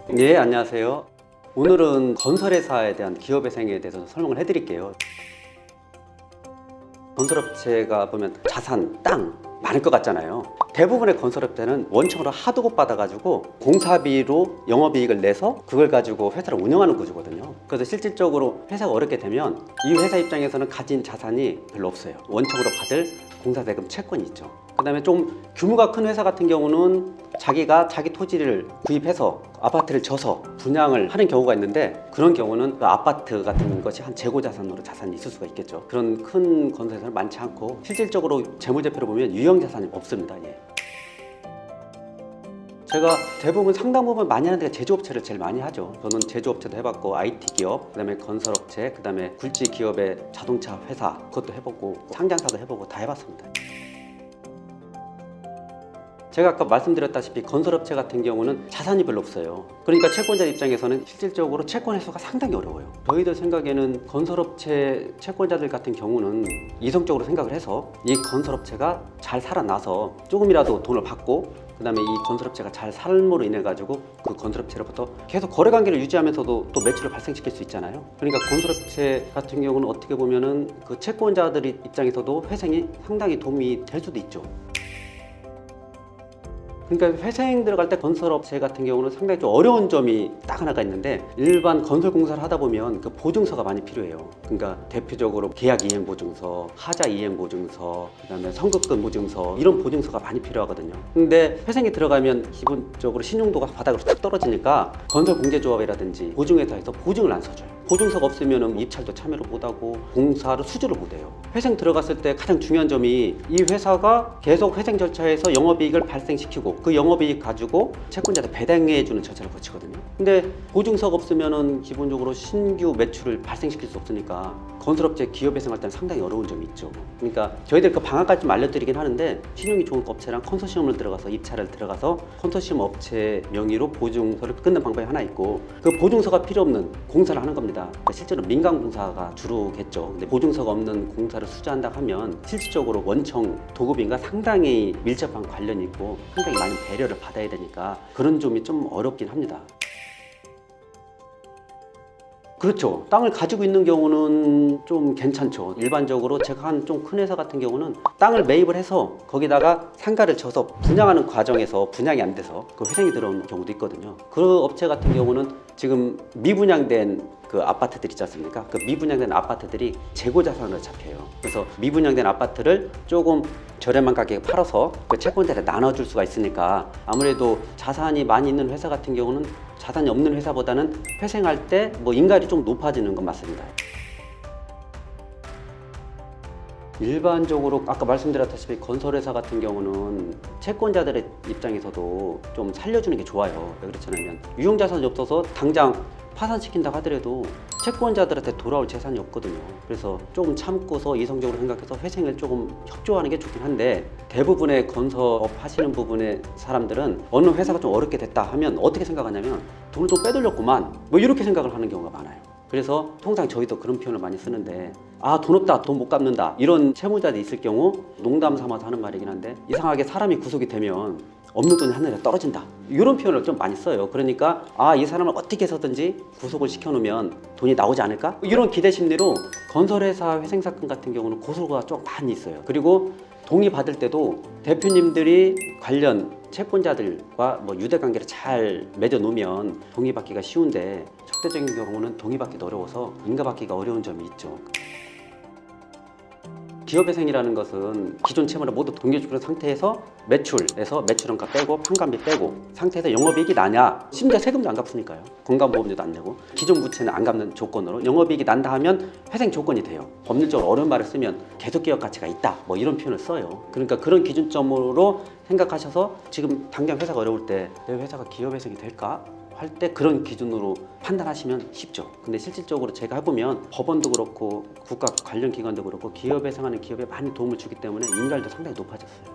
네, 안녕하세요. 오늘은 건설회사에 대한 기업회생에 대해서 설명을 해드릴게요. 건설업체가 보면 자산, 땅 많을 것 같잖아요. 대부분의 건설업체는 원청으로 하도 못 받아가지고 공사비로 영업이익을 내서 그걸 가지고 회사를 운영하는 구조거든요. 그래서 실질적으로 회사가 어렵게 되면 이 회사 입장에서는 가진 자산이 별로 없어요. 원청으로 받을 공사대금 채권이 있죠. 그 다음에 좀 규모가 큰 회사 같은 경우는 자기가 자기 토지를 구입해서 아파트를 져서 분양을 하는 경우가 있는데, 그런 경우는 그 아파트 같은 것이 한 재고자산으로 자산이 있을 수가 있겠죠. 그런 큰 건설회사는 많지 않고 실질적으로 재무제표를 보면 유형자산이 없습니다. 예. 제가 대부분 상당 부분 많이 하는 데가 제조업체를 제일 많이 하죠. 저는 제조업체도 해봤고 IT 기업, 그다음에 건설업체, 그다음에 굴지 기업의 자동차 회사 그것도 해보고 상장사도 해보고 다 해봤습니다. 제가 아까 말씀드렸다시피 건설업체 같은 경우는 자산이 별로 없어요. 그러니까 채권자 입장에서는 실질적으로 채권 회수가 상당히 어려워요. 저희들 생각에는 건설업체 채권자들 같은 경우는 이성적으로 생각을 해서 이 건설업체가 잘 살아나서 조금이라도 돈을 받고, 그 다음에 이 건설업체가 잘 삶으로 인해 가지고 그 건설업체로부터 계속 거래관계를 유지하면서도 또 매출을 발생시킬 수 있잖아요. 그러니까 건설업체 같은 경우는 어떻게 보면은 그 채권자들 입장에서도 회생이 상당히 도움이 될 수도 있죠. 그러니까 회생 들어갈 때 건설업체 같은 경우는 상당히 좀 어려운 점이 딱 하나가 있는데, 일반 건설공사를 하다 보면 그 보증서가 많이 필요해요. 그러니까 대표적으로 계약 이행 보증서, 하자 이행 보증서, 그다음에 선급금 보증서, 이런 보증서가 많이 필요하거든요. 근데 회생이 들어가면 기본적으로 신용도가 바닥으로 탁 떨어지니까 건설공제조합이라든지 보증회사에서 보증을 안 서줘요. 보증서가 없으면 입찰도 참여를 못하고 공사를 수주를 못해요. 회생 들어갔을 때 가장 중요한 점이 이 회사가 계속 회생 절차에서 영업이익을 발생시키고 그 영업이익 가지고 채권자한테 배당해주는 절차를 거치거든요. 근데 보증서가 없으면 기본적으로 신규 매출을 발생시킬 수 없으니까 건설업체 기업회생할 때는 상당히 어려운 점이 있죠. 그러니까 저희들 그 방안까지 좀 알려드리긴 하는데, 신용이 좋은 업체랑 컨소시엄을 들어가서 입찰을 들어가서 컨소시엄 업체 명의로 보증서를 끊는 방법이 하나 있고, 그 보증서가 필요 없는 공사를 하는 겁니다. 그러니까 실제로 민간 공사가 주로겠죠. 근데 보증서가 없는 공사를 수주한다 하면 실질적으로 원청 도급인과 상당히 밀접한 관련이 있고 상당히 많은 배려를 받아야 되니까 그런 점이 좀 어렵긴 합니다. 그렇죠. 땅을 가지고 있는 경우는 좀 괜찮죠. 일반적으로 제가 한 좀 큰 회사 같은 경우는 땅을 매입을 해서 거기다가 상가를 쳐서 분양하는 과정에서 분양이 안 돼서 그 회생이 들어오는 경우도 있거든요. 그 업체 같은 경우는 지금 미분양된 그 아파트들 있지 않습니까? 그 미분양된 아파트들이 재고자산으로 잡혀요. 그래서 미분양된 아파트를 조금 저렴한 가격에 팔아서 그 채권자한테 나눠줄 수가 있으니까, 아무래도 자산이 많이 있는 회사 같은 경우는 자산이 없는 회사보다는 회생할 때 뭐 인가율이 좀 높아지는 건 맞습니다. 일반적으로 아까 말씀드렸다시피 건설회사 같은 경우는 채권자들의 입장에서도 좀 살려주는 게 좋아요. 왜 그렇지 않으면 유형자산이 없어서 당장 파산시킨다고 하더라도 채권자들한테 돌아올 재산이 없거든요. 그래서 조금 참고서 이성적으로 생각해서 회생을 조금 협조하는 게 좋긴 한데, 대부분의 건설업 하시는 부분의 사람들은 어느 회사가 좀 어렵게 됐다 하면 어떻게 생각하냐면 돈을 좀 빼돌렸구만 뭐 이렇게 생각을 하는 경우가 많아요. 그래서 통상 저희도 그런 표현을 많이 쓰는데, 아, 돈 없다, 돈 못 갚는다, 이런 채무자들이 있을 경우 농담 삼아서 하는 말이긴 한데, 이상하게 사람이 구속이 되면 없는 돈이 하늘에 떨어진다, 이런 표현을 좀 많이 써요. 그러니까 아, 이 사람을 어떻게 해서든지 구속을 시켜놓으면 돈이 나오지 않을까, 이런 기대 심리로 건설회사 회생사건 같은 경우는 고소가 좀 많이 있어요. 그리고 동의 받을 때도 대표님들이 관련 채권자들과 뭐 유대관계를 잘 맺어놓으면 동의받기가 쉬운데, 적대적인 경우는 동의받기도 어려워서 인가받기가 어려운 점이 있죠. 기업회생이라는 것은 기존 채무를 모두 동결시키는 상태에서 매출에서 매출원가 빼고 판관비 빼고 상태에서 영업이익이 나냐, 심지어 세금도 안 갚으니까요. 건강보험료도 안 내고 기존 부채는 안 갚는 조건으로 영업이익이 난다 하면 회생 조건이 돼요. 법률적으로 어려운 말을 쓰면 계속기업 가치가 있다, 뭐 이런 표현을 써요. 그러니까 그런 기준점으로 생각하셔서 지금 당장 회사가 어려울 때 내 회사가 기업회생이 될까 할 때 그런 기준으로 판단하시면 쉽죠. 근데 실질적으로 제가 해보면 법원도 그렇고 국가 관련 기관도 그렇고 기업회생하는 기업에 많이 도움을 주기 때문에 인가율도 상당히 높아졌어요.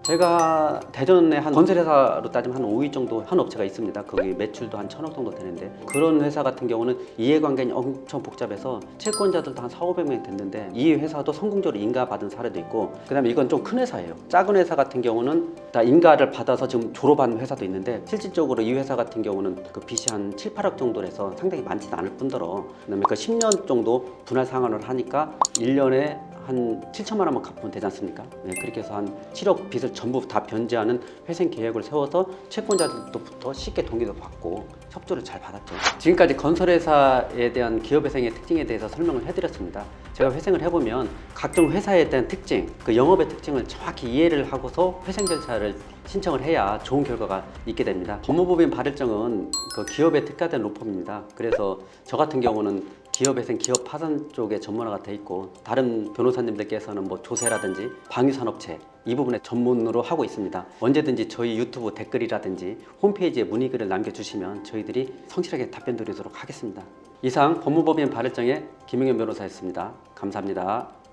제가 대전에 한 건설회사로 따지면 한 5위 정도 한 업체가 있습니다. 거기 매출도 한 1,000억 정도 되는데 그런 회사 같은 경우는 이해관계는 엄청 복잡해서 채권자들도 한 4,500명이 됐는데 이 회사도 성공적으로 인가받은 사례도 있고 그다음에 이건 좀 큰 회사예요. 작은 회사 같은 경우는 다 인가를 받아서 지금 졸업한 회사도 있는데 실질적으로 이 회사 같은 경우는 그 빚이 한 7, 8억 정도라서 상당히 많지도 않을 뿐더러 그다음에 그 10년 정도 분할 상환을 하니까 1년에 한 7천만 원만 갚으면 되지 않습니까? 네, 그렇게 해서 한 7억 빚을 전부 다 변제하는 회생 계획을 세워서 채권자들로부터 쉽게 동의도 받고 협조를 잘 받았죠. 지금까지 건설회사에 대한 기업회생의 특징에 대해서 설명을 해드렸습니다. 제가 회생을 해보면 각종 회사에 대한 특징, 그 영업의 특징을 정확히 이해를 하고서 회생 절차를 신청을 해야 좋은 결과가 있게 됩니다. 법무법인 발일정은 그 기업에 특화된 로펌입니다. 그래서 저 같은 경우는 기업회생, 기업 파산 쪽에 전문화가 돼 있고 다른 변호사님들께서는 뭐 조세라든지 방위산업체 이 부분에 전문으로 하고 있습니다. 언제든지 저희 유튜브 댓글이라든지 홈페이지에 문의글을 남겨주시면 저희들이 성실하게 답변 드리도록 하겠습니다. 이상 법무법인 발일정의 김용현 변호사였습니다. 감사합니다.